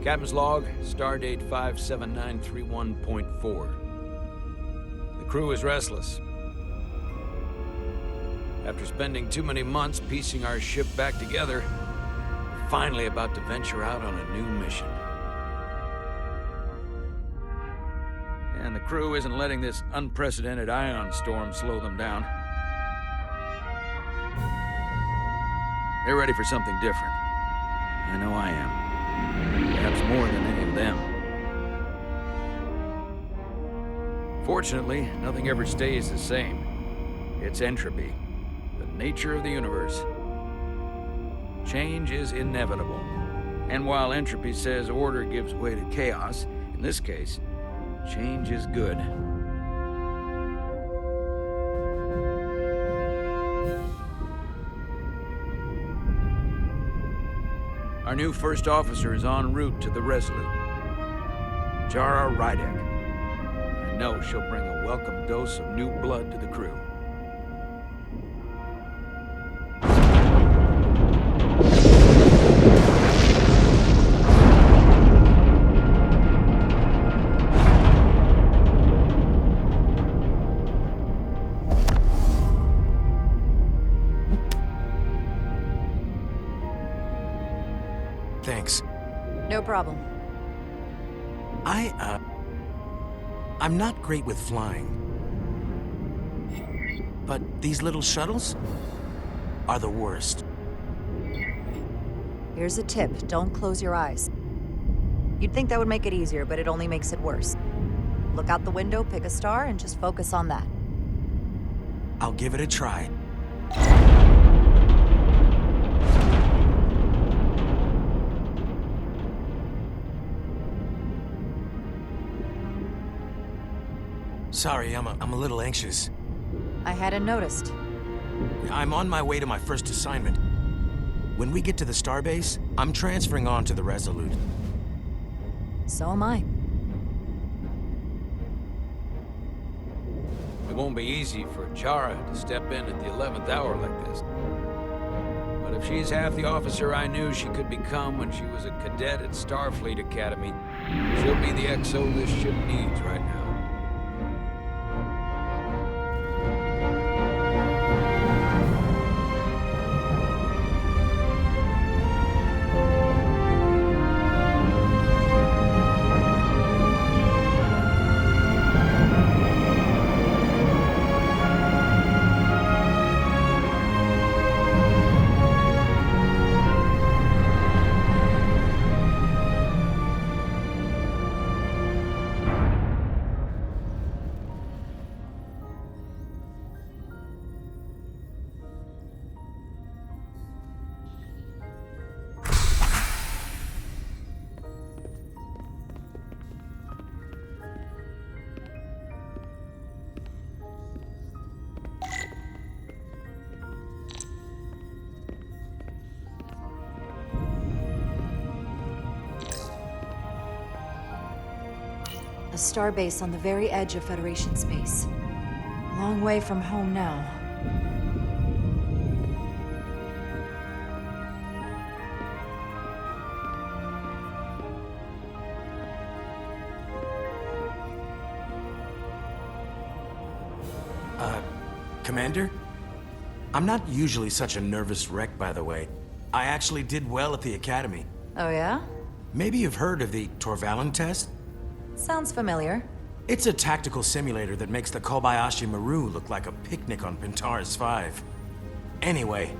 Captain's log, stardate 57931.4. The crew is restless. After spending too many months piecing our ship back together, we're finally about to venture out on a new mission. And the crew isn't letting this unprecedented ion storm slow them down. They're ready for something different. I know I am. Perhaps more than any of them. Fortunately, nothing ever stays the same. It's entropy, the nature of the universe. Change is inevitable. And while entropy says order gives way to chaos, in this case, change is good. Our new first officer is en route to the Resolute. Jara Rydek. I know she'll bring a welcome dose of new blood to the crew. Thanks. No problem. I'm not great with flying. But these little shuttles are the worst. Here's a tip. Don't close your eyes. You'd think that would make it easier, but it only makes it worse. Look out the window, pick a star, and just focus on that. I'll give it a try. Sorry, I'm a little anxious. I hadn't noticed. I'm on my way to my first assignment. When we get to the starbase, I'm transferring on to the Resolute. So am I. It won't be easy for Jara to step in at the 11th hour like this. But if she's half the officer I knew she could become when she was a cadet at Starfleet Academy, she'll be the XO this ship needs right now. A starbase on the very edge of Federation space. Long way from home now. Commander? I'm not usually such a nervous wreck, by the way. I actually did well at the Academy. Oh yeah? Maybe you've heard of the Torvalin test? Sounds familiar. It's a tactical simulator that makes the Kobayashi Maru look like a picnic on Pintaris 5. Anyway,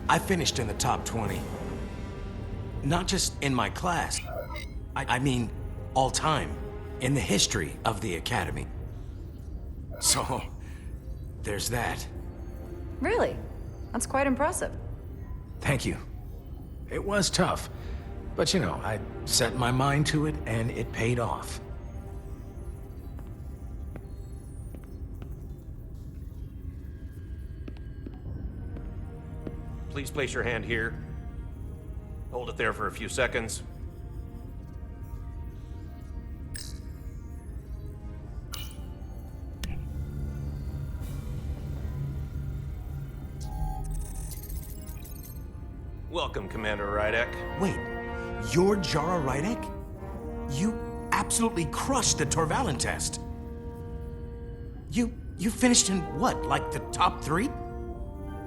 I finished in the top 20. Not just in my class. I mean, all time. In the history of the Academy. So, there's that. Really? That's quite impressive. Thank you. It was tough. But you know, I set my mind to it and it paid off. Please place your hand here. Hold it there for a few seconds. Welcome, Commander Rydek. Wait, You're Jara Rydek? You absolutely crushed the Torvalin test. You finished in what, like the top 3?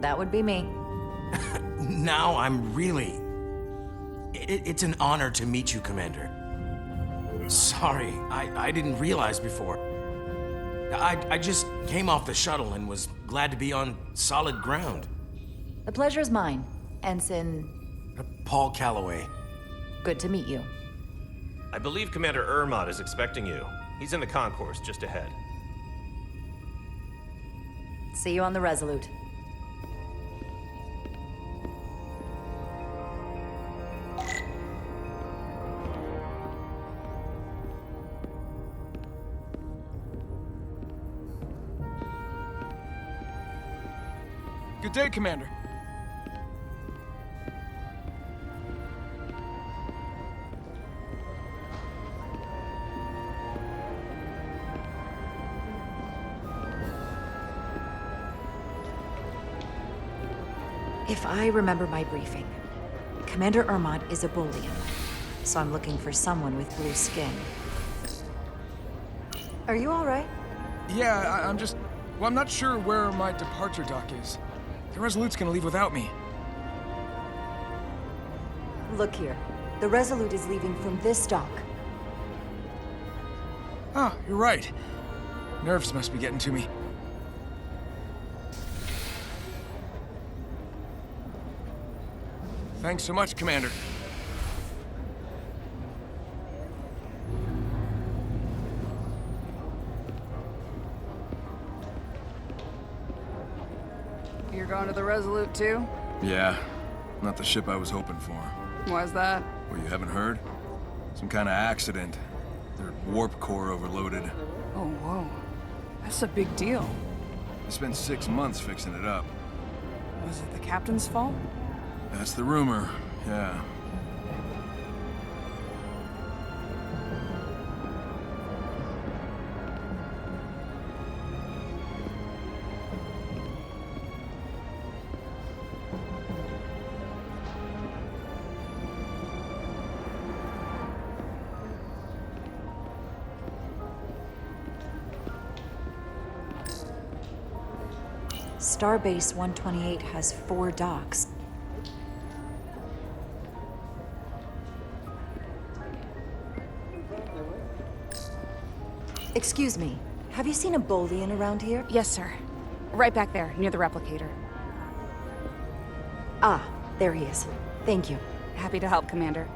That would be me. Now I'm really... It's an honor to meet you, Commander. Sorry, I didn't realize before. I just came off the shuttle and was glad to be on solid ground. The pleasure is mine, Ensign. Paul Calloway. Good to meet you. I believe Commander Ermot is expecting you. He's in the concourse just ahead. See you on the Resolute. Good day, Commander. If I remember my briefing, Commander Ermot is a Bolian, so I'm looking for someone with blue skin. Are you all right? Yeah, I'm just... Well, I'm not sure where my departure dock is. The Resolute's gonna leave without me. Look here. The Resolute is leaving from this dock. Oh, you're right. Nerves must be getting to me. Thanks so much, Commander. You're going to the Resolute too? Yeah, not the ship I was hoping for. Why's that? Well, you haven't heard? Some kind of accident. Their warp core overloaded. Oh, whoa. That's a big deal. I spent 6 months fixing it up. Was it the captain's fault? That's the rumor, yeah. Starbase 128 has 4 docks. Excuse me, have you seen a Bolian around here? Yes, sir. Right back there, near the replicator. Ah, there he is. Thank you. Happy to help, Commander.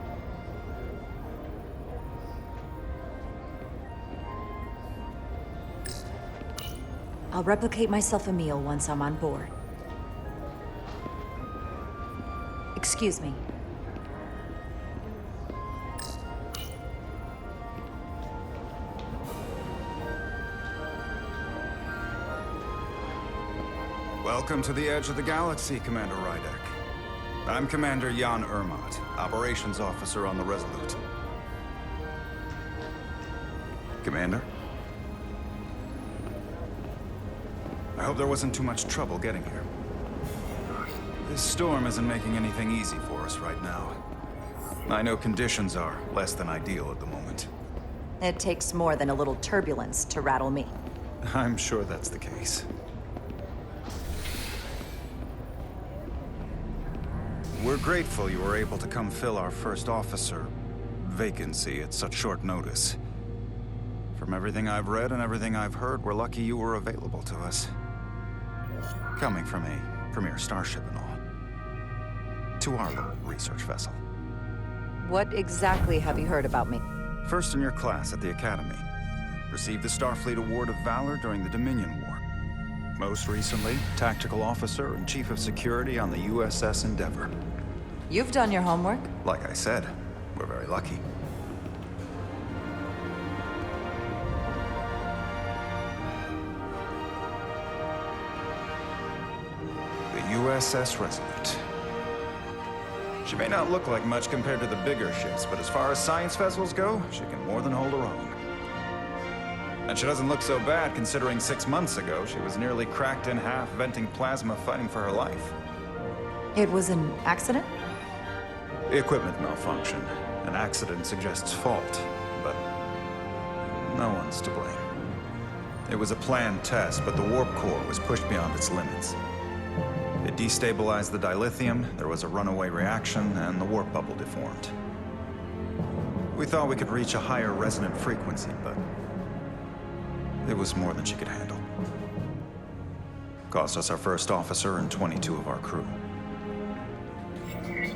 I'll replicate myself a meal once I'm on board. Excuse me. Welcome to the edge of the galaxy, Commander Rydek. I'm Commander Jan Ermot, Operations Officer on the Resolute. Commander? I hope there wasn't too much trouble getting here. This storm isn't making anything easy for us right now. I know conditions are less than ideal at the moment. It takes more than a little turbulence to rattle me. I'm sure that's the case. We're grateful you were able to come fill our first officer vacancy at such short notice. From everything I've read and everything I've heard, we're lucky you were available to us. Coming from a premier starship and all. To our little research vessel. What exactly have you heard about me? First in your class at the Academy. Received the Starfleet Award of Valor during the Dominion War. Most recently, Tactical Officer and Chief of Security on the USS Endeavor. You've done your homework. Like I said, we're very lucky. The USS Resolute. She may not look like much compared to the bigger ships, but as far as science vessels go, she can more than hold her own. And she doesn't look so bad considering 6 months ago she was nearly cracked in half, venting plasma, fighting for her life. It was an accident? Equipment malfunction. accident suggests fault, but no one's to blame. It was a planned test, but the warp core was pushed beyond its limits. It destabilized the dilithium, there was a runaway reaction, and the warp bubble deformed. We thought we could reach a higher resonant frequency, but it was more than she could handle. Cost us our first officer and 22 of our crew.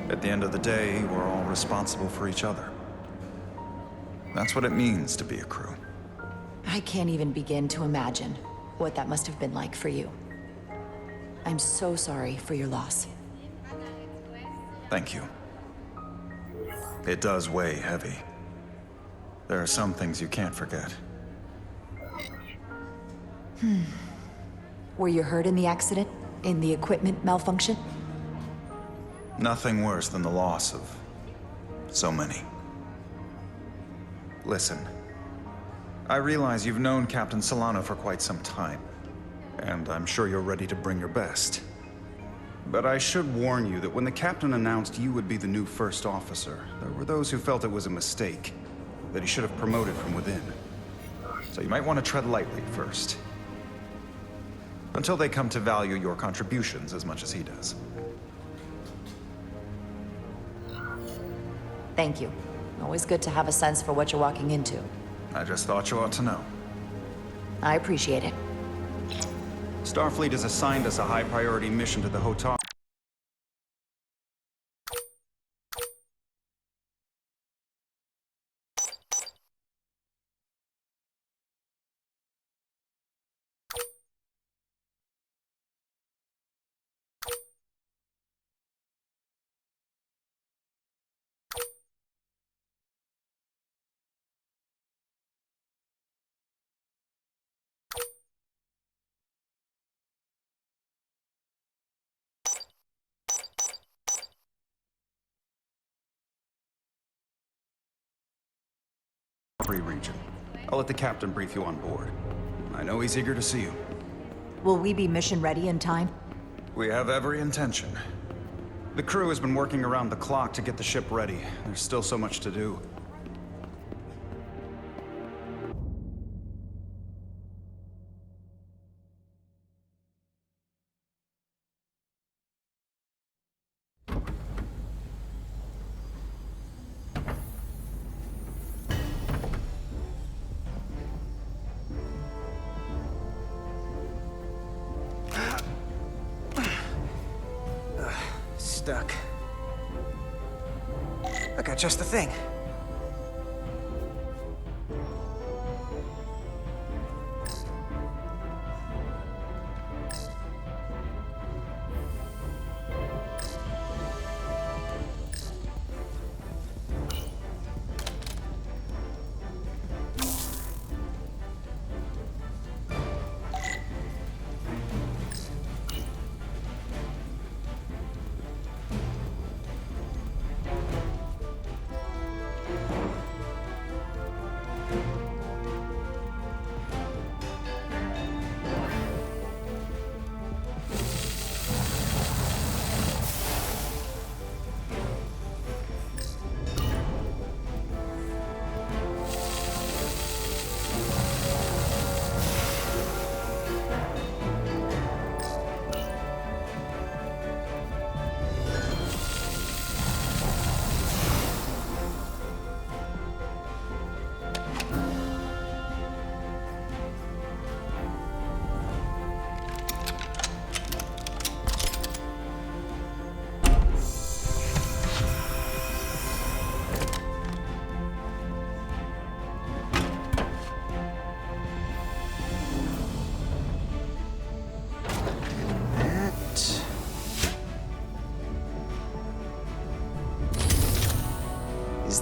At the end of the day, we're all responsible for each other. That's what it means to be a crew. I can't even begin to imagine what that must have been like for you. I'm so sorry for your loss. Thank you. It does weigh heavy. There are some things you can't forget. Were you hurt in the accident? In the equipment malfunction? Nothing worse than the loss of so many. Listen, I realize you've known Captain Solano for quite some time, and I'm sure you're ready to bring your best. But I should warn you that when the captain announced you would be the new first officer, there were those who felt it was a mistake, that he should have promoted from within. So you might want to tread lightly first. Until they come to value your contributions as much as he does. Thank you. Always good to have a sense for what you're walking into. I just thought you ought to know. I appreciate it. Starfleet has assigned us a high-priority mission to the hotel. Region. I'll let the captain brief you on board. I know he's eager to see you. Will we be mission ready in time? We have every intention. The crew has been working around the clock to get the ship ready. There's still so much to do. Stuck. I got just the thing.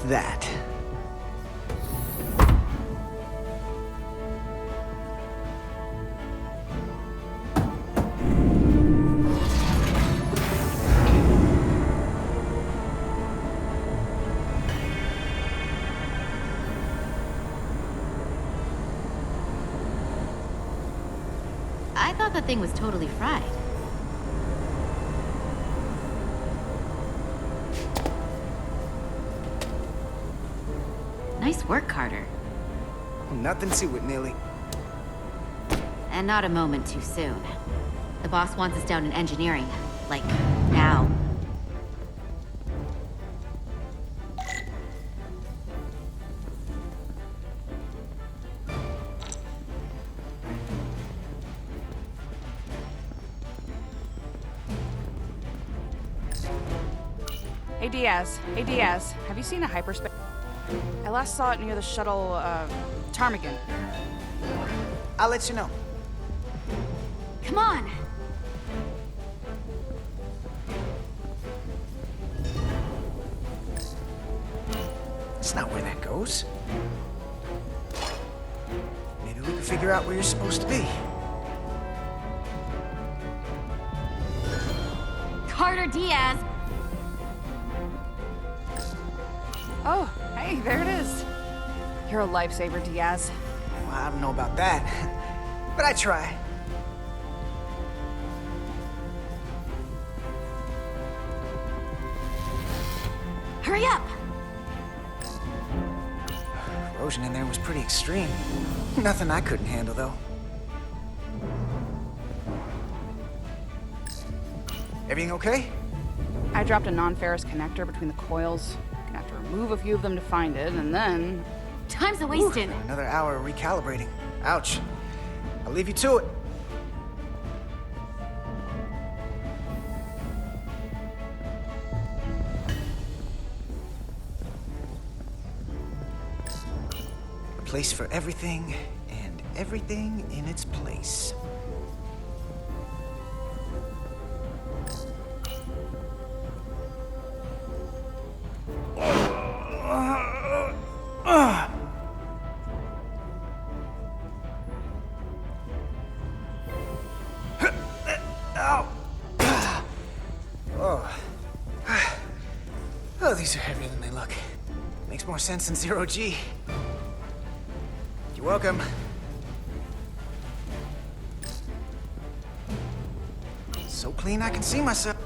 That. I thought the thing was totally fried. work, Carter. Nothing to it, Millie. And not a moment too soon. The boss wants us down in engineering. Like, now. Hey Diaz, have you seen a hyperspace? I last saw it near the shuttle, Ptarmigan. I'll let you know. Come on! That's not where that goes. Maybe we can figure out where you're supposed to be. Carter Diaz! Oh, hey, there it is. You're a lifesaver, Diaz. Well, I don't know about that, but I try. Hurry up! Erosion in there was pretty extreme. Nothing I couldn't handle, though. Everything okay? I dropped a non-ferrous connector between the coils. Gonna have to remove a few of them to find it, and then... Time's a-wasting. Another hour of recalibrating. Ouch. I'll leave you to it. A place for everything, and everything in its place. Oh, these are heavier than they look. Makes more sense than zero G. You're welcome. So clean I can see myself.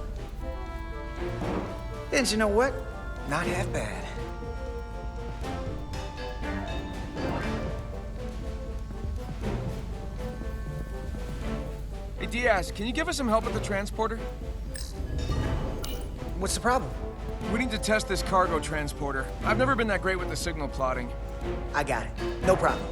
And you know what? Not half bad. Hey, Diaz, can you give us some help with the transporter? What's the problem? We need to test this cargo transporter. I've never been that great with the signal plotting. I got it. No problem.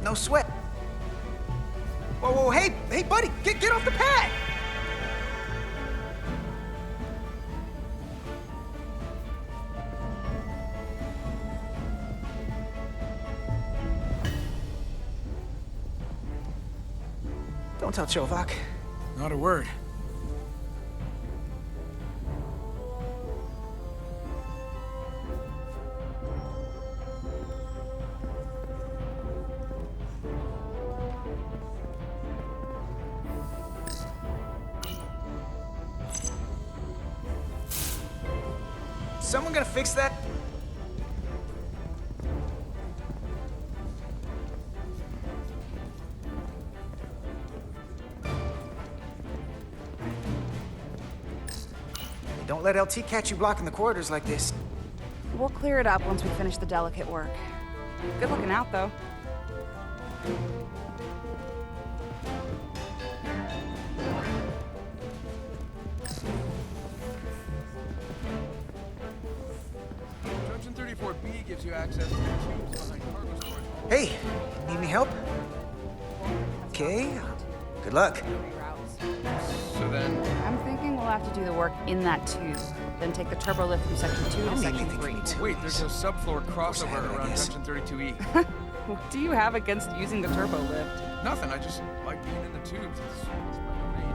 No sweat. Whoa, hey, buddy, get off the pad! Don't tell Chovak. Not a word. Someone gonna fix that? Don't let LT catch you blocking the corridors like this. We'll clear it up once we finish the delicate work. Good looking out, though. Junction 34B gives you access to the tubes behind cargo storage. Hey, need any help? Okay, good luck. So then, I'm thinking we'll have to do the work in that tube, then take the turbo lift from Section 2 to Mainly Section think 3. we need to. wait, there's a subfloor crossover have it, I around guess. Junction 32E. What do you have against using the turbo lift? Nothing, I just like being in the tubes. It's my domain.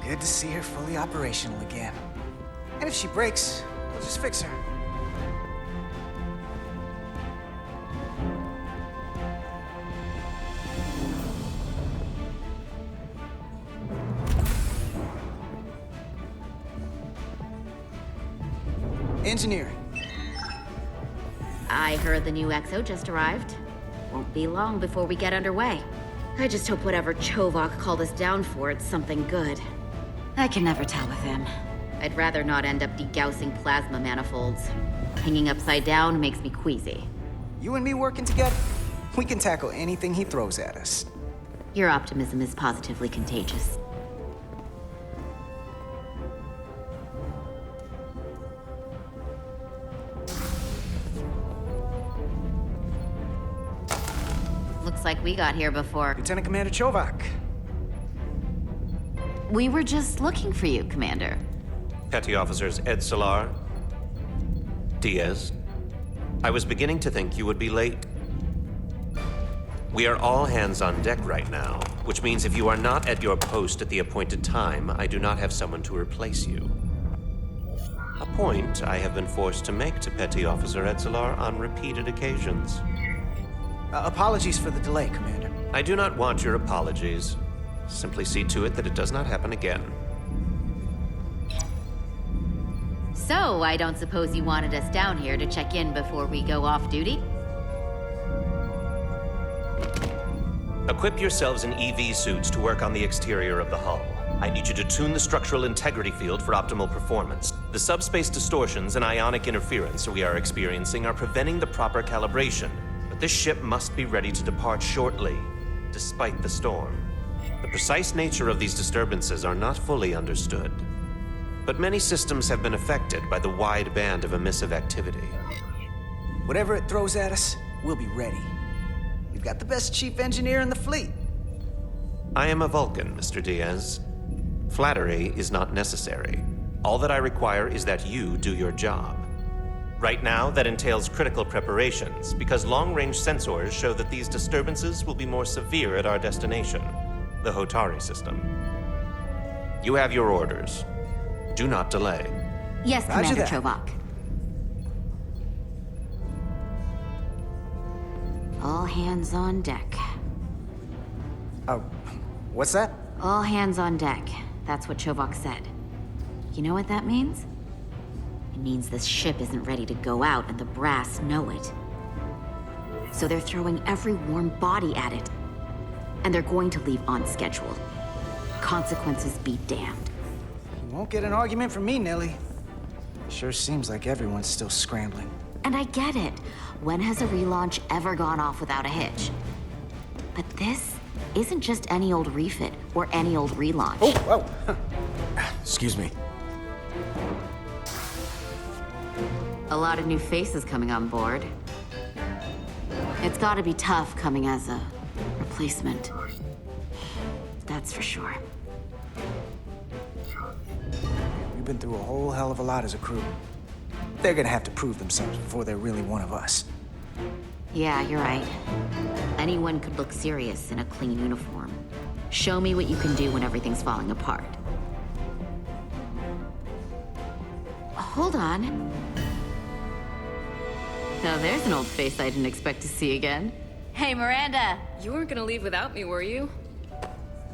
Good to see her fully operational again. And if she breaks, we'll just fix her. Engineering. I heard the new XO just arrived. Won't be long before we get underway. I just hope whatever Chovak called us down for, it's something good. I can never tell with him. I'd rather not end up degaussing plasma manifolds. Hanging upside down makes me queasy. You and me working together, we can tackle anything he throws at us. Your optimism is positively contagious. Looks like we got here before. Lieutenant Commander Chovak. We were just looking for you, Commander. Petty Officers Ed Solar, Diaz. I was beginning to think you would be late. We are all hands on deck right now, which means if you are not at your post at the appointed time, I do not have someone to replace you. A point I have been forced to make to Petty Officer Ed Solar on repeated occasions. Apologies for the delay, Commander. I do not want your apologies. Simply see to it that it does not happen again. So, I don't suppose you wanted us down here to check in before we go off duty? Equip yourselves in EV suits to work on the exterior of the hull. I need you to tune the structural integrity field for optimal performance. The subspace distortions and ionic interference we are experiencing are preventing the proper calibration. But this ship must be ready to depart shortly, despite the storm. The precise nature of these disturbances are not fully understood. But many systems have been affected by the wide band of emissive activity. Whatever it throws at us, we'll be ready. We've got the best chief engineer in the fleet. I am a Vulcan, Mr. Diaz. Flattery is not necessary. All that I require is that you do your job. Right now, that entails critical preparations, because long-range sensors show that these disturbances will be more severe at our destination, the Hotari system. You have your orders. Do not delay. Yes, Roger Commander that. Chovak. All hands on deck. What's that? All hands on deck. That's what Chovak said. You know what that means? It means this ship isn't ready to go out and the brass know it. So they're throwing every warm body at it. And they're going to leave on schedule. Consequences be damned. You won't get an argument from me, Nelly. Sure seems like everyone's still scrambling. And I get it. When has a relaunch ever gone off without a hitch? But this isn't just any old refit or any old relaunch. Oh, whoa. Excuse me. A lot of new faces coming on board. It's gotta be tough coming as a replacement. That's for sure. We've been through a whole hell of a lot as a crew. They're gonna have to prove themselves before they're really one of us. Yeah, you're right. Anyone could look serious in a clean uniform. Show me what you can do when everything's falling apart. Hold on. Now there's an old face I didn't expect to see again. Hey, Miranda! You weren't gonna leave without me, were you?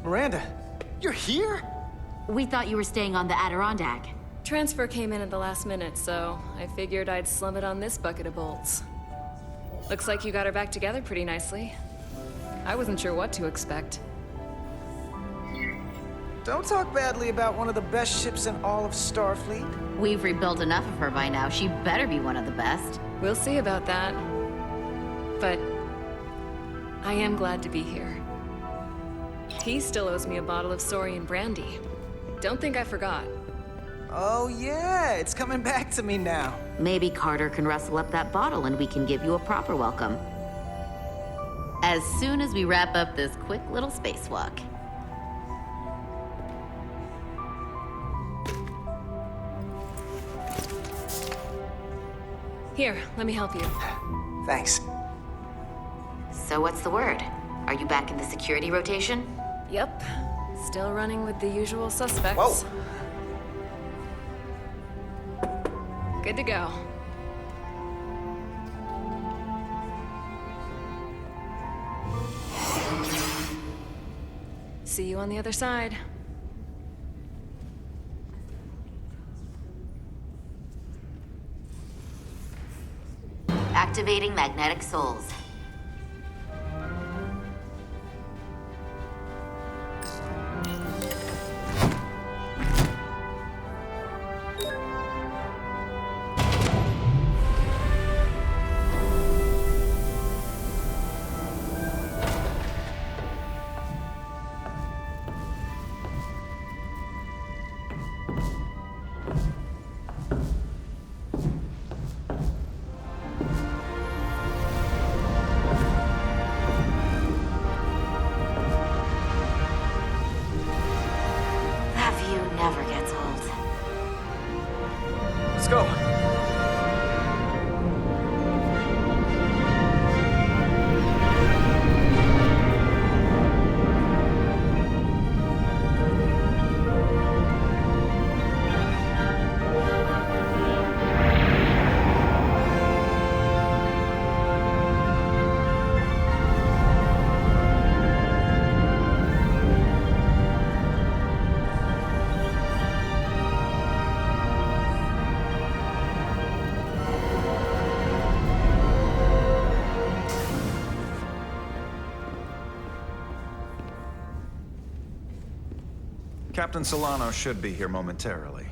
Miranda, you're here? We thought you were staying on the Adirondack. Transfer came in at the last minute, so I figured I'd slum it on this bucket of bolts. Looks like you got her back together pretty nicely. I wasn't sure what to expect. Don't talk badly about one of the best ships in all of Starfleet. We've rebuilt enough of her by now. She better be one of the best. We'll see about that. But I am glad to be here. He still owes me a bottle of Saurian brandy. Don't think I forgot. Oh yeah, it's coming back to me now. Maybe Carter can rustle up that bottle and we can give you a proper welcome. As soon as we wrap up this quick little spacewalk. Here, let me help you. Thanks. So what's the word? Are you back in the security rotation? Yep. Still running with the usual suspects. Whoa! Good to go. See you on the other side. Activating magnetic souls. Never gets old. Let's go. Captain Solano should be here momentarily.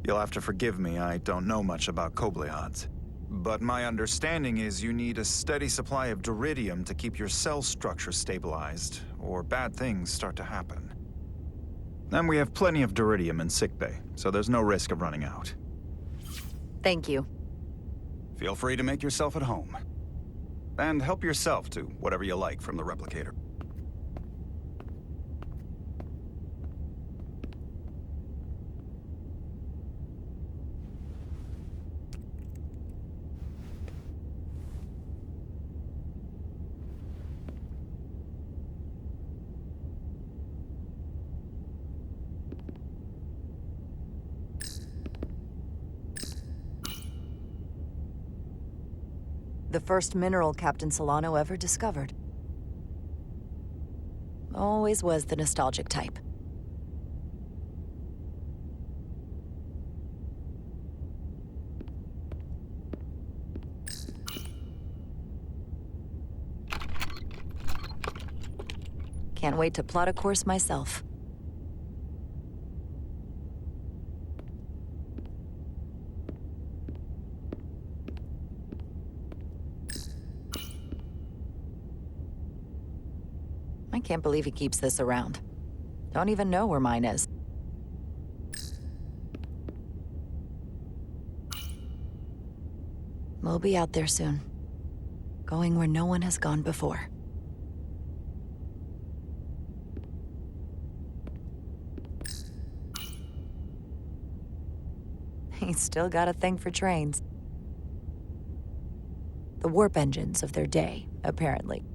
You'll have to forgive me, I don't know much about Kobleods. But my understanding is you need a steady supply of duridium to keep your cell structure stabilized, or bad things start to happen. And we have plenty of duridium in sickbay, so there's no risk of running out. Thank you. Feel free to make yourself at home. And help yourself to whatever you like from the replicator. The first mineral Captain Solano ever discovered. Always was the nostalgic type. Can't wait to plot a course myself. I can't believe he keeps this around. Don't even know where mine is. We'll be out there soon. Going where no one has gone before. He's still got a thing for trains. The warp engines of their day, apparently.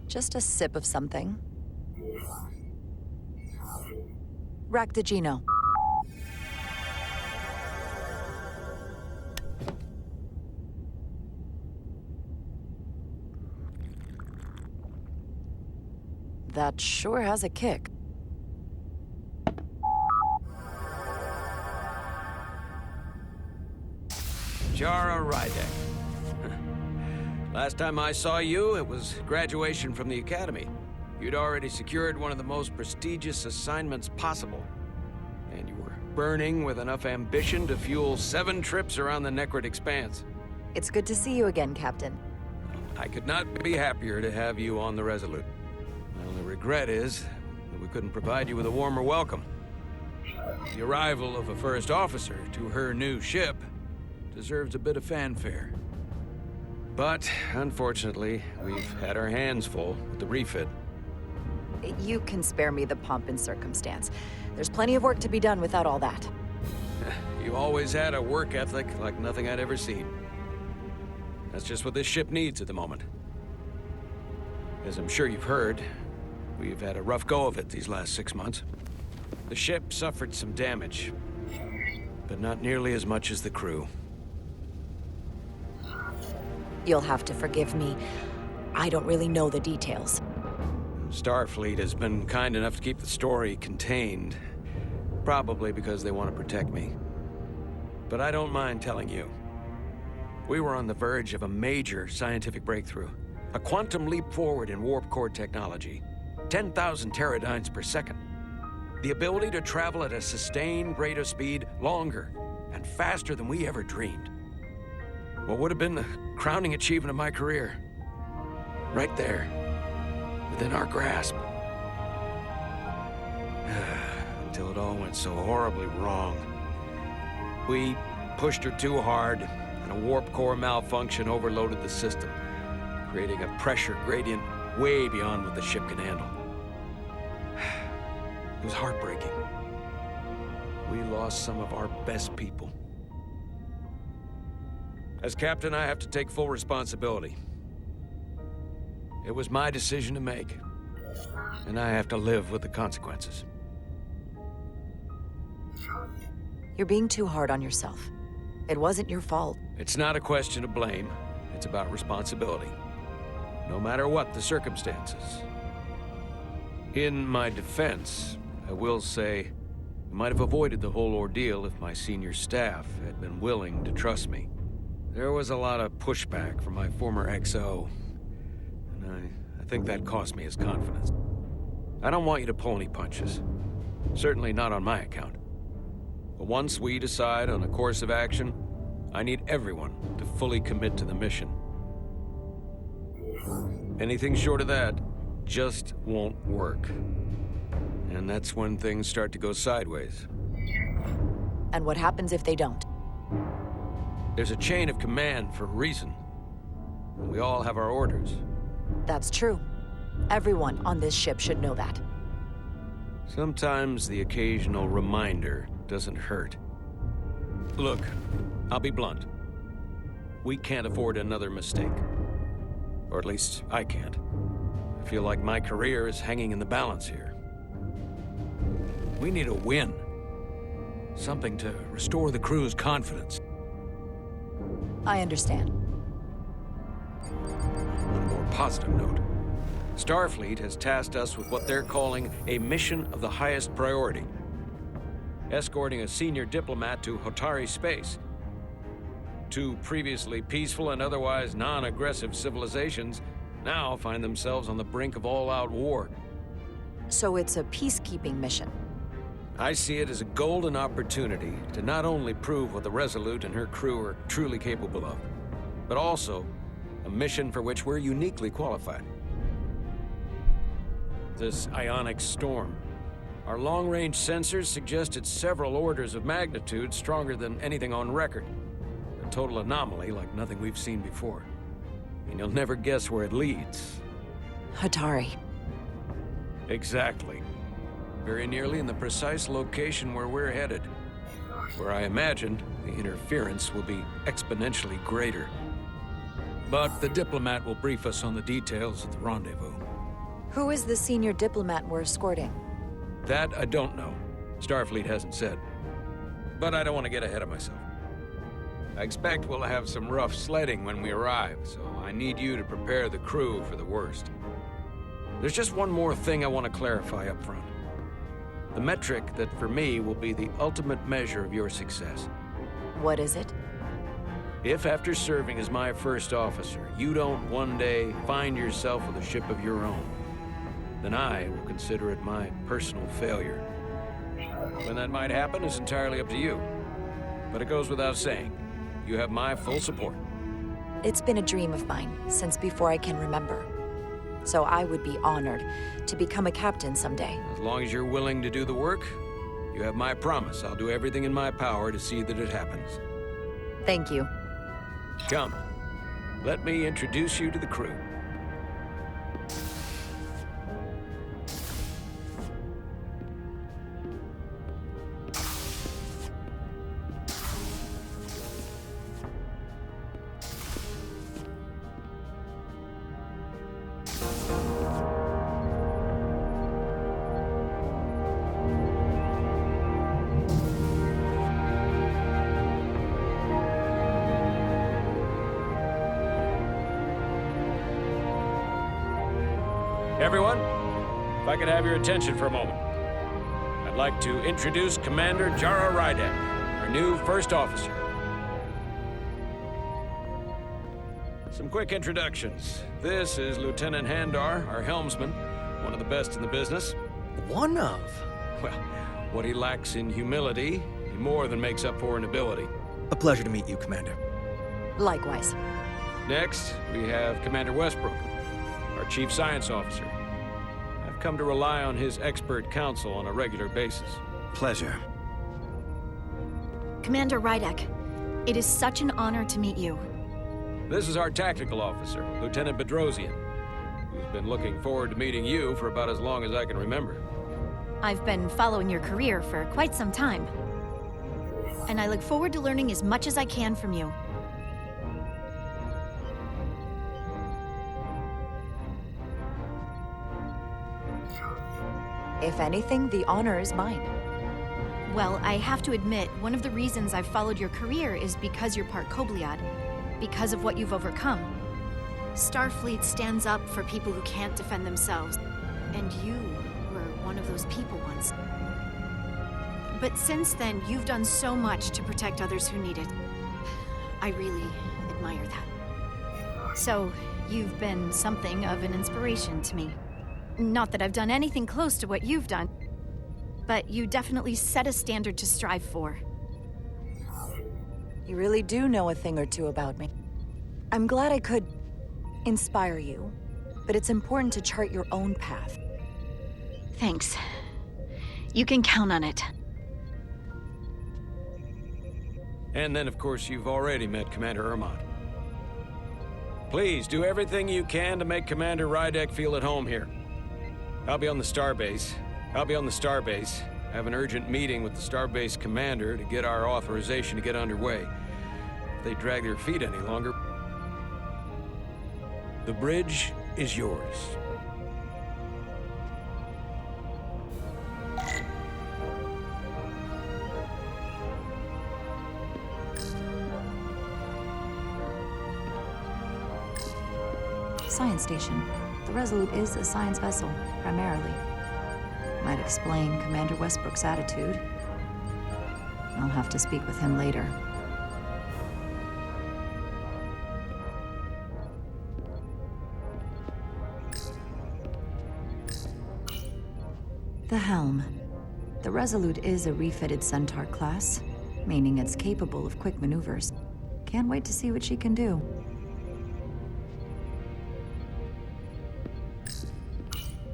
Just a sip of something. Rack the Geno. That sure has a kick. Jara Rydek. Last time I saw you, it was graduation from the Academy. You'd already secured one of the most prestigious assignments possible. And you were burning with enough ambition to fuel 7 trips around the Necrid Expanse. It's good to see you again, Captain. I could not be happier to have you on the Resolute. My only regret is that we couldn't provide you with a warmer welcome. The arrival of a first officer to her new ship deserves a bit of fanfare. But, unfortunately, we've had our hands full with the refit. You can spare me the pomp and circumstance. There's plenty of work to be done without all that. You always had a work ethic like nothing I'd ever seen. That's just what this ship needs at the moment. As I'm sure you've heard, we've had a rough go of it these last 6 months. The ship suffered some damage, but not nearly as much as the crew. You'll have to forgive me. I don't really know the details. Starfleet has been kind enough to keep the story contained, probably because they want to protect me. But I don't mind telling you. We were on the verge of a major scientific breakthrough. A quantum leap forward in warp core technology. 10,000 teradynes per second. The ability to travel at a sustained rate of speed longer and faster than we ever dreamed. What would have been the crowning achievement of my career. Right there, within our grasp. Until it all went so horribly wrong. We pushed her too hard, and a warp core malfunction overloaded the system, creating a pressure gradient way beyond what the ship can handle. It was heartbreaking. We lost some of our best people. As captain, I have to take full responsibility. It was my decision to make, and I have to live with the consequences. You're being too hard on yourself. It wasn't your fault. It's not a question of blame. It's about responsibility. No matter what the circumstances. In my defense, I will say, I might have avoided the whole ordeal if my senior staff had been willing to trust me. There was a lot of pushback from my former XO, and I think that cost me his confidence. I don't want you to pull any punches. Certainly not on my account. But once we decide on a course of action, I need everyone to fully commit to the mission. Anything short of that just won't work. And that's when things start to go sideways. And what happens if they don't? There's a chain of command for a reason. We all have our orders. That's true. Everyone on this ship should know that. Sometimes the occasional reminder doesn't hurt. Look, I'll be blunt. We can't afford another mistake. Or at least, I can't. I feel like my career is hanging in the balance here. We need a win. Something to restore the crew's confidence. I understand. On a more positive note, Starfleet has tasked us with what they're calling a mission of the highest priority. Escorting a senior diplomat to Hotari space. Two previously peaceful and otherwise non-aggressive civilizations now find themselves on the brink of all-out war. So it's a peacekeeping mission. I see it as a golden opportunity to not only prove what the Resolute and her crew are truly capable of, but also a mission for which we're uniquely qualified. This ionic storm. Our long-range sensors suggest it's several orders of magnitude stronger than anything on record. A total anomaly like nothing we've seen before. And you'll never guess where it leads. Hotari. Exactly. Very nearly in the precise location where we're headed. Where I imagine the interference will be exponentially greater. But the diplomat will brief us on the details at the rendezvous. Who is the senior diplomat we're escorting? That I don't know. Starfleet hasn't said. But I don't want to get ahead of myself. I expect we'll have some rough sledding when we arrive, so I need you to prepare the crew for the worst. There's just one more thing I want to clarify up front. The metric that for me will be the ultimate measure of your success. What is it? If after serving as my first officer, you don't one day find yourself with a ship of your own, then I will consider it my personal failure. When that might happen is entirely up to you. But it goes without saying, you have my full support. It's been a dream of mine since before I can remember. So I would be honored to become a captain someday. As long as you're willing to do the work, you have my promise. I'll do everything in my power to see that it happens. Thank you. Come. let me introduce you to the crew. Everyone, if I could have your attention for a moment. I'd like to introduce Commander Jara Rydek, our new first officer. Some quick introductions. This is Lieutenant Handar, our helmsman, one of the best in the business. One of? Well, what he lacks in humility, he more than makes up for in ability. A pleasure to meet you, Commander. Likewise. Next, we have Commander Westbrook, our Chief Science Officer. I've come to rely on his expert counsel on a regular basis. Pleasure. Commander Rydek, it is such an honor to meet you. This is our Tactical Officer, Lieutenant Bedrosian, who's been looking forward to meeting you for about as long as I can remember. I've been following your career for quite some time, and I look forward to learning as much as I can from you. If anything, the honor is mine. Well, I have to admit, one of the reasons I've followed your career is because you're part Kobliad, because of what you've overcome. Starfleet stands up for people who can't defend themselves, and you were one of those people once. But since then, you've done so much to protect others who need it. I really admire that. So, you've been something of an inspiration to me. Not that I've done anything close to what you've done, but you definitely set a standard to strive for. You really do know a thing or two about me. I'm glad I could inspire you, but it's important to chart your own path. Thanks. You can count on it. And then, of course, you've already met Commander Ermont. Please, do everything you can to make Commander Rydek feel at home here. I'll be on the starbase. I have an urgent meeting with the starbase commander to get our authorization to get underway. If they drag their feet any longer, the bridge is yours. Science station. The Resolute is a science vessel, primarily. Might explain Commander Westbrook's attitude. I'll have to speak with him later. The helm. The Resolute is a refitted Centaur class, meaning it's capable of quick maneuvers. Can't wait to see what she can do.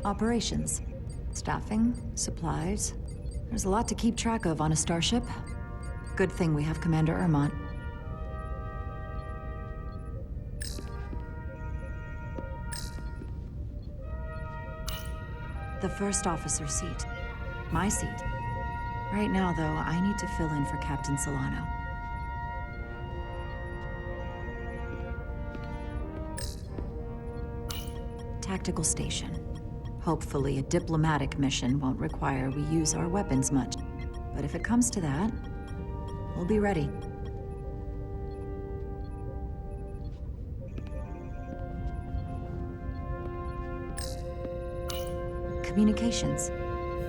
Operations. Staffing, supplies. There's a lot to keep track of on a starship. Good thing we have Commander Ermont. The first officer seat. My seat. Right now, though, I need to fill in for Captain Solano. Tactical station. Hopefully, a diplomatic mission won't require we use our weapons much. But if it comes to that, we'll be ready. Communications.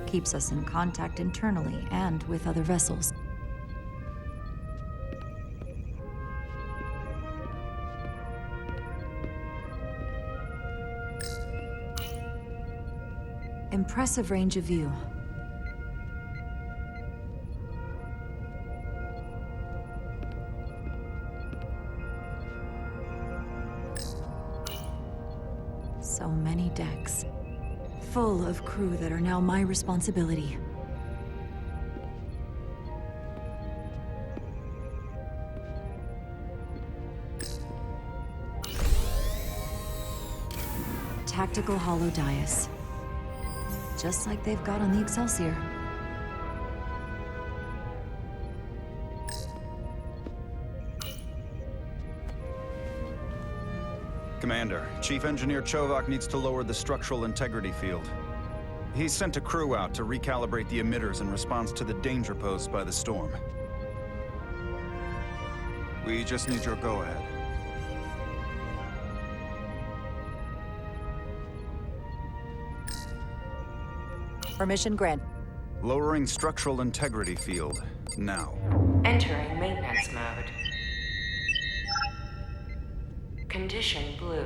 Keeps us in contact internally and with other vessels. Impressive range of view. So many decks. Full of crew that are now my responsibility. tactical hollow dais. Just like they've got on the Excelsior. Commander, Chief Engineer Chovak needs to lower the structural integrity field. He's sent a crew out to recalibrate the emitters in response to the danger posed by the storm. We just need your go-ahead. Permission granted. Lowering structural integrity field, now. Entering maintenance mode. Condition blue.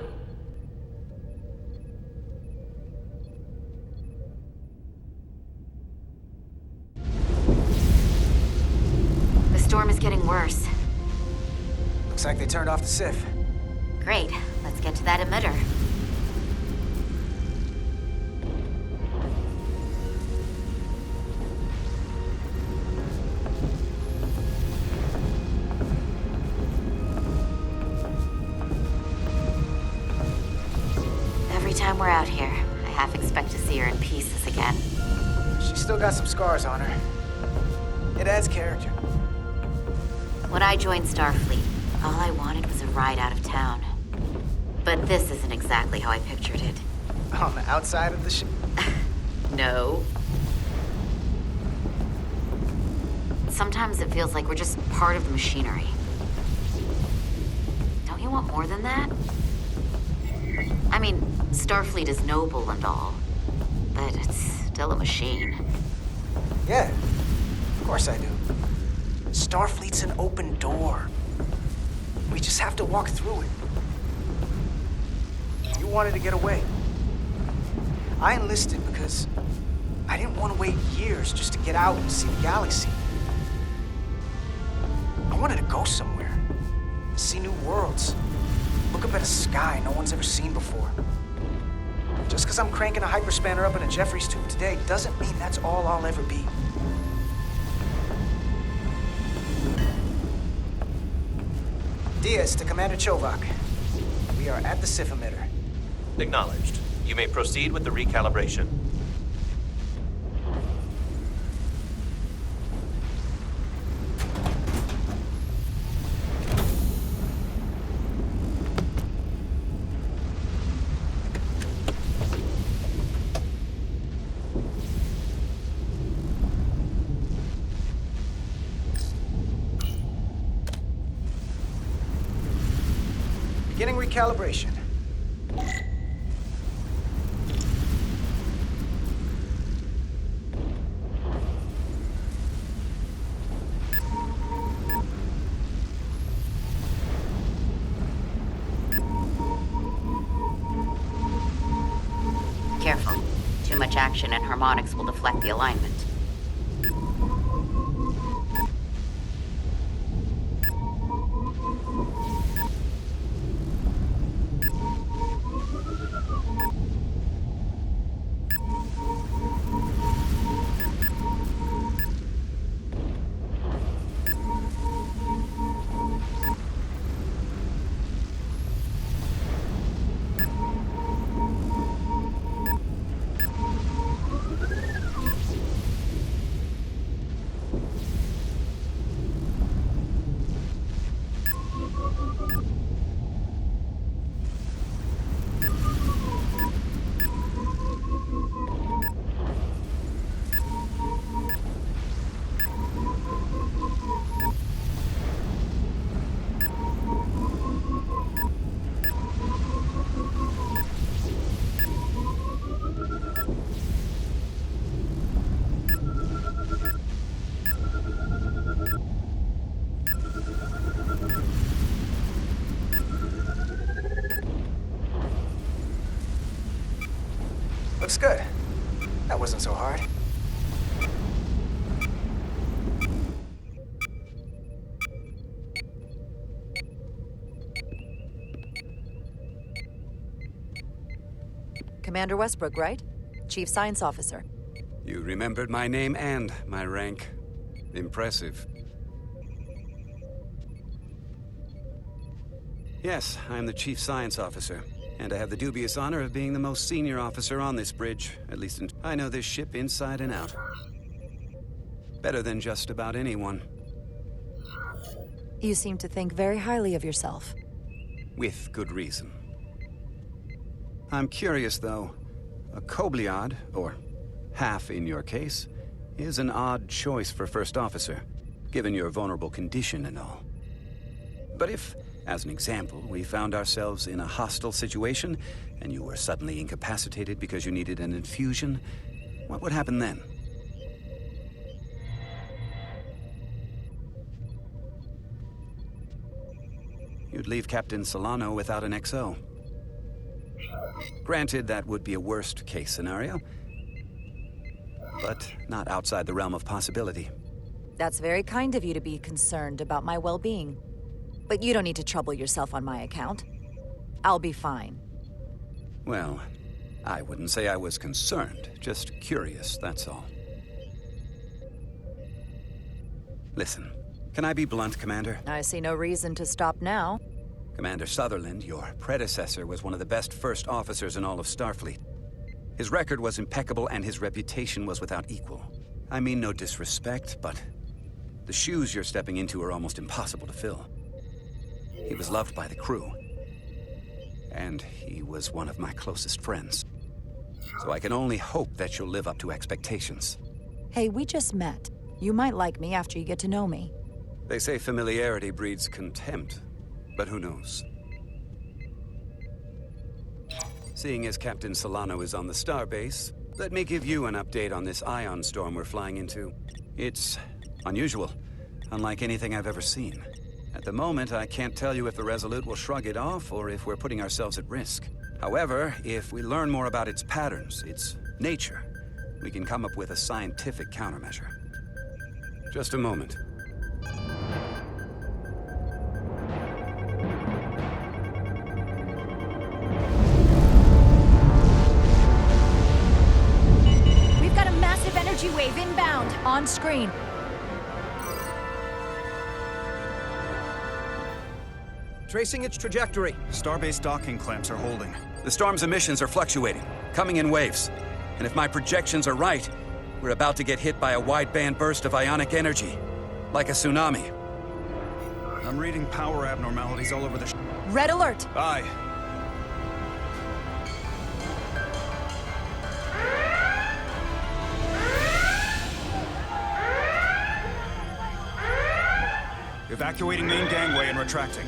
The storm is getting worse. Looks like they turned off the SIF. Great. Let's get to that emitter. Every time we're out here, I half expect to see her in pieces again. She's still got some scars on her. It adds character. When I joined Starfleet, all I wanted was a ride out of town. But this isn't exactly how I pictured it. On the outside of the ship? No. Sometimes it feels like we're just part of the machinery. Don't you want more than that? I mean, Starfleet is noble and all, but it's still a machine. Yeah, of course I do. Starfleet's an open door. We just have to walk through it. You wanted to get away. I enlisted because I didn't want to wait years just to get out and see the galaxy. I wanted to go somewhere, see new worlds, look up at a sky no one's ever seen before. Just because I'm cranking a hyperspanner up in a Jeffries tube today doesn't mean that's all I'll ever be. Diaz to Commander Chovak. We are at the SIF emitter. Acknowledged. You may proceed with the recalibration. Beginning recalibration. Careful. Too much action and harmonics will deflect the alignment. Looks good. That wasn't so hard. Commander Westbrook, right? Chief Science Officer. You remembered my name and my rank. Impressive. Yes, I'm the Chief Science Officer. And I have the dubious honor of being the most senior officer on this bridge. At least I know this ship inside and out. Better than just about anyone. You seem to think very highly of yourself. With good reason. I'm curious, though. A Kobliad, or half in your case, is an odd choice for first officer, given your vulnerable condition and all. But if, as an example, we found ourselves in a hostile situation, and you were suddenly incapacitated because you needed an infusion, what would happen then? You'd leave Captain Solano without an XO. Granted, that would be a worst-case scenario, but not outside the realm of possibility. That's very kind of you to be concerned about my well-being. But you don't need to trouble yourself on my account. I'll be fine. Well, I wouldn't say I was concerned, just curious, that's all. Listen, can I be blunt, Commander? I see no reason to stop now. Commander Sutherland, your predecessor, was one of the best first officers in all of Starfleet. His record was impeccable and his reputation was without equal. I mean no disrespect, but the shoes you're stepping into are almost impossible to fill. He was loved by the crew, and he was one of my closest friends. So I can only hope that you'll live up to expectations. Hey, we just met. You might like me after you get to know me. They say familiarity breeds contempt, but who knows? Seeing as Captain Solano is on the starbase, let me give you an update on this ion storm we're flying into. It's unusual, unlike anything I've ever seen. At the moment, I can't tell you if the Resolute will shrug it off or if we're putting ourselves at risk. However, if we learn more about its patterns, its nature, we can come up with a scientific countermeasure. Just a moment. We've got a massive energy wave inbound. On screen. Tracing its trajectory. Starbase docking clamps are holding. The storm's emissions are fluctuating, coming in waves. And if my projections are right, we're about to get hit by a wideband burst of ionic energy. Like a tsunami. I'm reading power abnormalities all over the Red alert! Aye. Evacuating main gangway and retracting.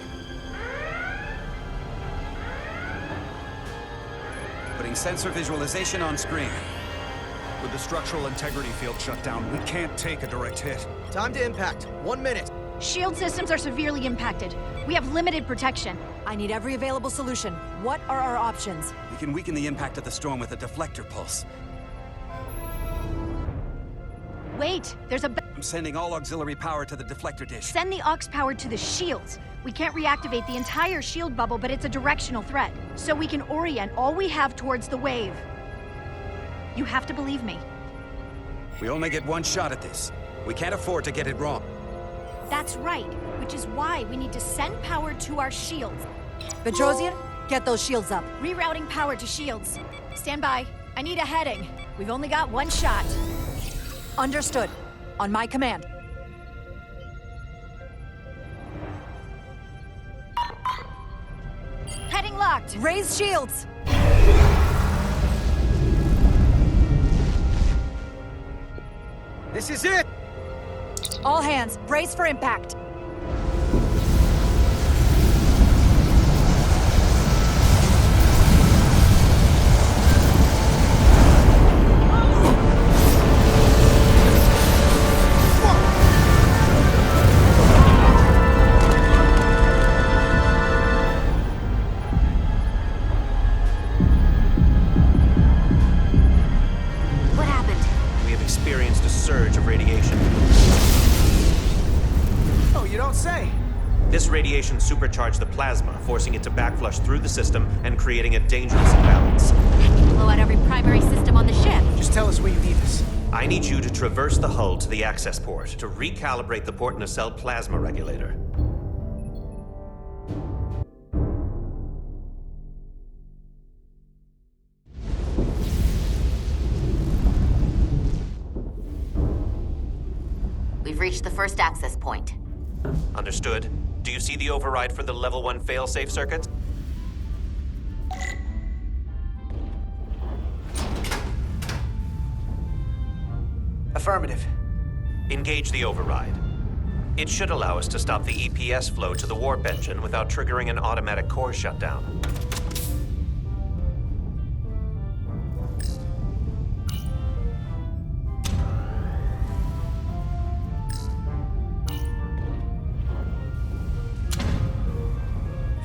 Putting sensor visualization on screen. With the structural integrity field shut down, we can't take a direct hit. Time to impact. 1 minute. Shield systems are severely impacted. We have limited protection. I need every available solution. What are our options? We can weaken the impact of the storm with a deflector pulse. Wait, there's a... I'm sending all auxiliary power to the deflector dish. Send the aux power to the shields. We can't reactivate the entire shield bubble, but it's a directional threat. So we can orient all we have towards the wave. You have to believe me. We only get one shot at this. We can't afford to get it wrong. That's right, which is why we need to send power to our shields. Bedrosian, get those shields up. Rerouting power to shields. Stand by. I need a heading. We've only got one shot. Understood. On my command. Heading locked. Raise shields. This is it! All hands, brace for impact. What happened? We have experienced a surge of radiation. Oh, you don't say. This radiation supercharged the plasma, forcing it to backflush through the system and creating a dangerous imbalance. That can blow out every primary system on the ship. Just tell us where you need us. I need you to traverse the hull to the access port to recalibrate the port nacelle plasma regulator. We've reached the first access point. Understood. Do you see the override for the level 1 failsafe circuits? Affirmative. Engage the override. It should allow us to stop the EPS flow to the warp engine without triggering an automatic core shutdown.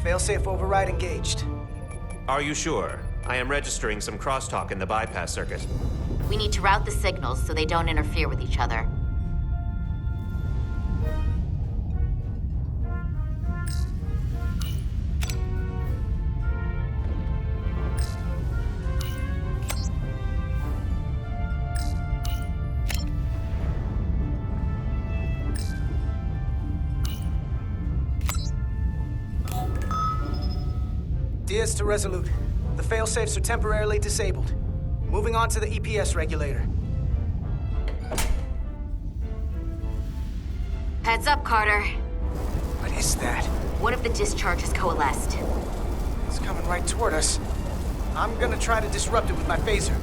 Failsafe override engaged. Are you sure? I am registering some crosstalk in the bypass circuit. We need to route the signals so they don't interfere with each other. Diaz to Resolute. The failsafes are temporarily disabled. Moving on to the EPS regulator. Heads up, Carter. What is that? One of the discharges coalesced. It's coming right toward us. I'm gonna try to disrupt it with my phaser.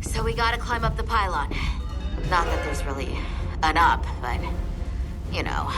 So we gotta climb up the pylon. Not that there's really an up, but, you know.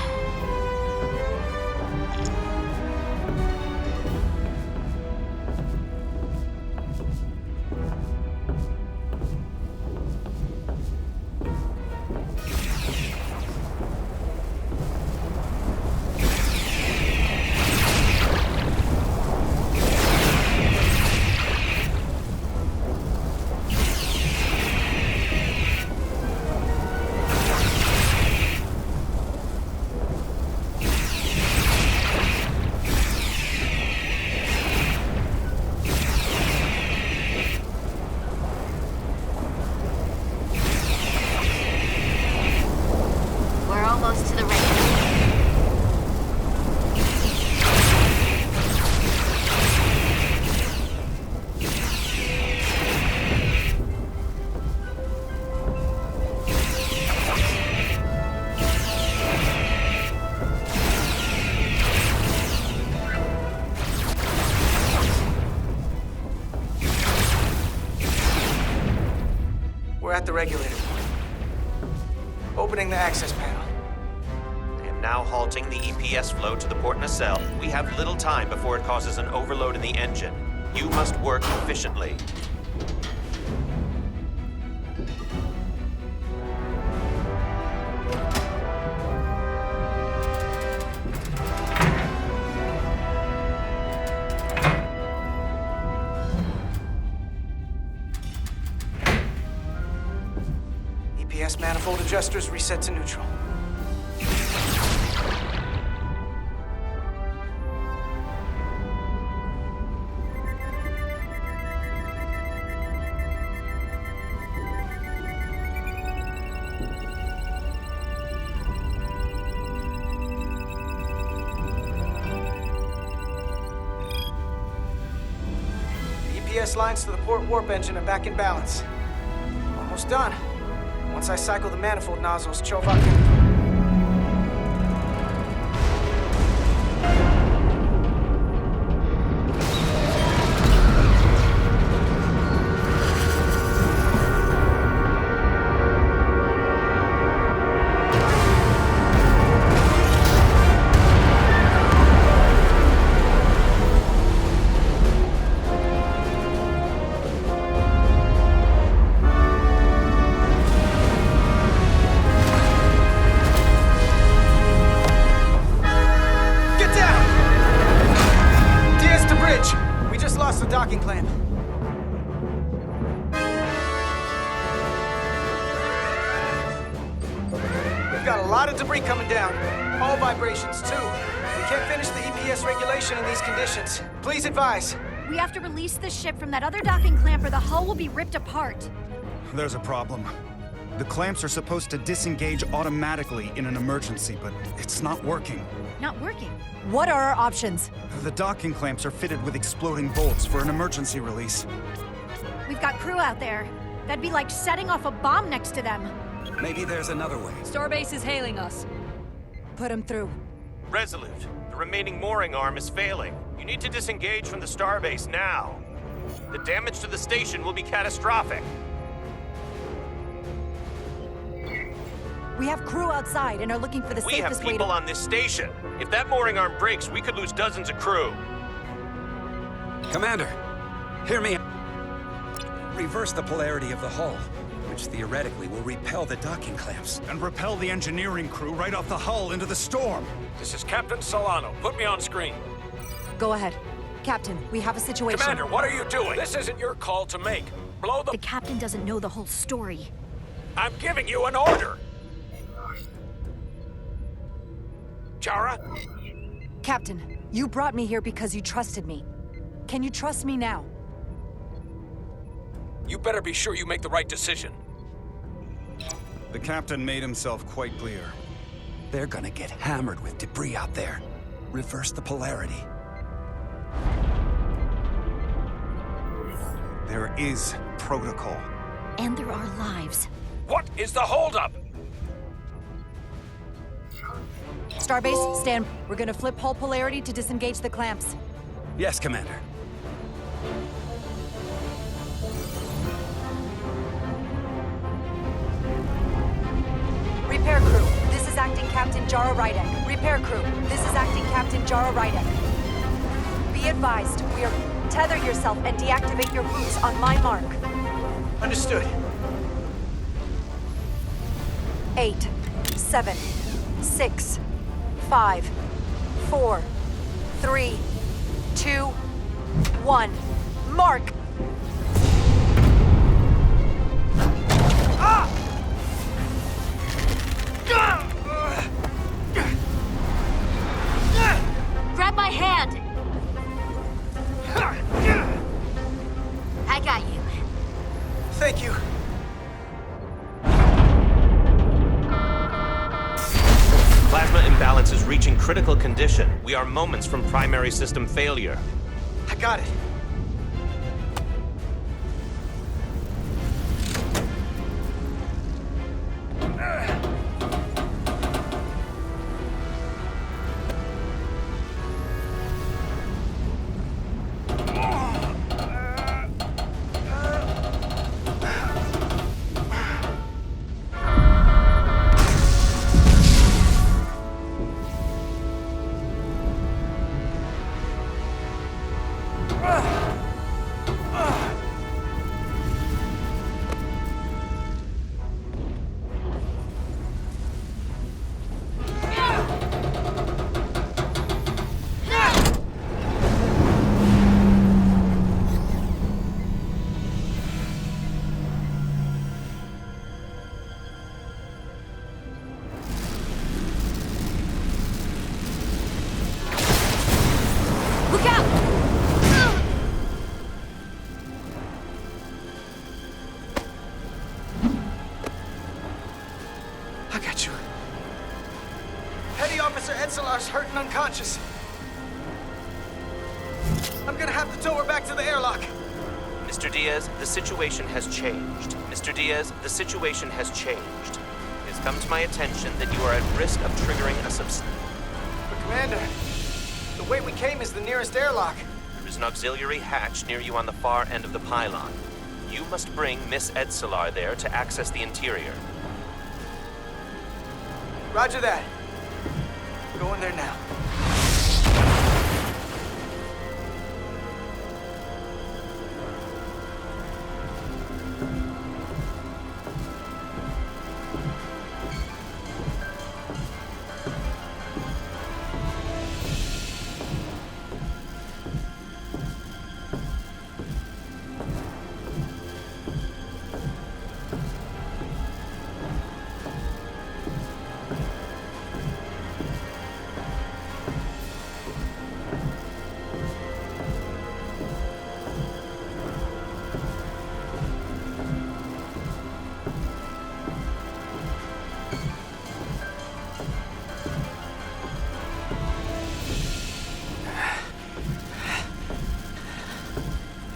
Almost to the regulator. We're at the regulator point. Opening the access panel. Now halting the EPS flow to the port nacelle. We have little time before it causes an overload in the engine. You must work efficiently. EPS manifold adjusters reset to neutral. EPS lines to the port warp engine are back in balance. Almost done. Once I cycle the manifold nozzles, Chovok can... docking clamp. We've got a lot of debris coming down. All vibrations, too. We can't finish the EPS regulation in these conditions. Please advise. We have to release the ship from that other docking clamp or the hull will be ripped apart. There's a problem. The clamps are supposed to disengage automatically in an emergency, but it's not working. Not working. What are our options? The docking clamps are fitted with exploding bolts for an emergency release. We've got crew out there. That'd be like setting off a bomb next to them. Maybe there's another way. Starbase is hailing us. Put him through. Resolute, the remaining mooring arm is failing. You need to disengage from the starbase now. The damage to the station will be catastrophic. We have crew outside and are looking for the We have safest way to... people on this station. If that mooring arm breaks, we could lose dozens of crew. Commander, hear me. Reverse the polarity of the hull, which theoretically will repel the docking clamps. And repel the engineering crew right off the hull into the storm. This is Captain Solano. Put me on screen. Go ahead. Captain, we have a situation. Commander, what are you doing? This isn't your call to make. Blow the... The captain doesn't know the whole story. I'm giving you an order! Jara? Captain, you brought me here because you trusted me. Can you trust me now? You better be sure you make the right decision. The captain made himself quite clear. They're gonna get hammered with debris out there. Reverse the polarity. There is protocol. And there are lives. What is the holdup? Starbase, stand. We're gonna flip hull polarity to disengage the clamps. Yes, Commander. Repair crew, this is Acting Captain Jara Rydek. Repair crew, this is Acting Captain Jara Rydek. Be advised, we are... Tether yourself and deactivate your boots on my mark. Understood. 8, 7, 6, 5, 4, 3, 2, 1. Mark! Grab my hand! I got you. Thank you. Plasma imbalance is reaching critical condition. We are moments from primary system failure. I got it. I got you. Petty Officer Edselar's hurt and unconscious. I'm gonna have to tow her back to the airlock. Mr. Diaz, the situation has changed. Mr. Diaz, the situation has changed. It has come to my attention that you are at risk of triggering a But Commander, the way we came is the nearest airlock. There is an auxiliary hatch near you on the far end of the pylon. You must bring Miss Edselar there to access the interior. Roger that. Go in there now.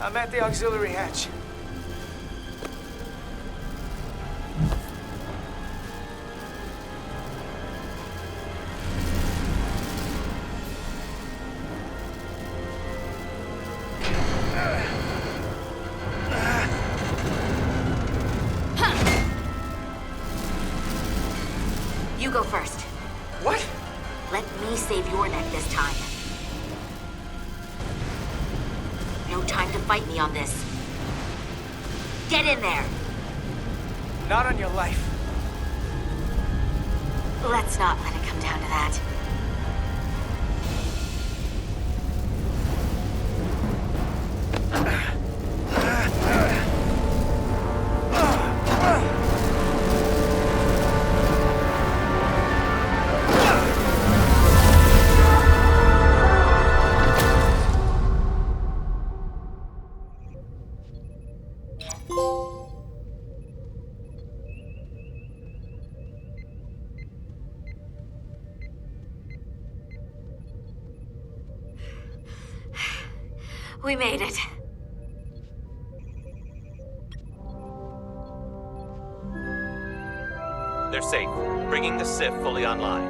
I'm at the auxiliary hatch. You go first. What? Let me save your neck this time. No time to fight me on this. Get in there! Not on your life. Let's not let it come down to that. We made it. They're safe, bringing the SIF fully online.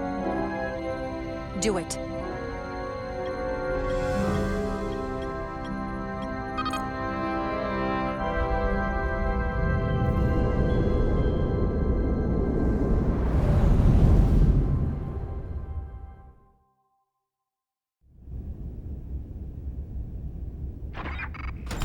Do it.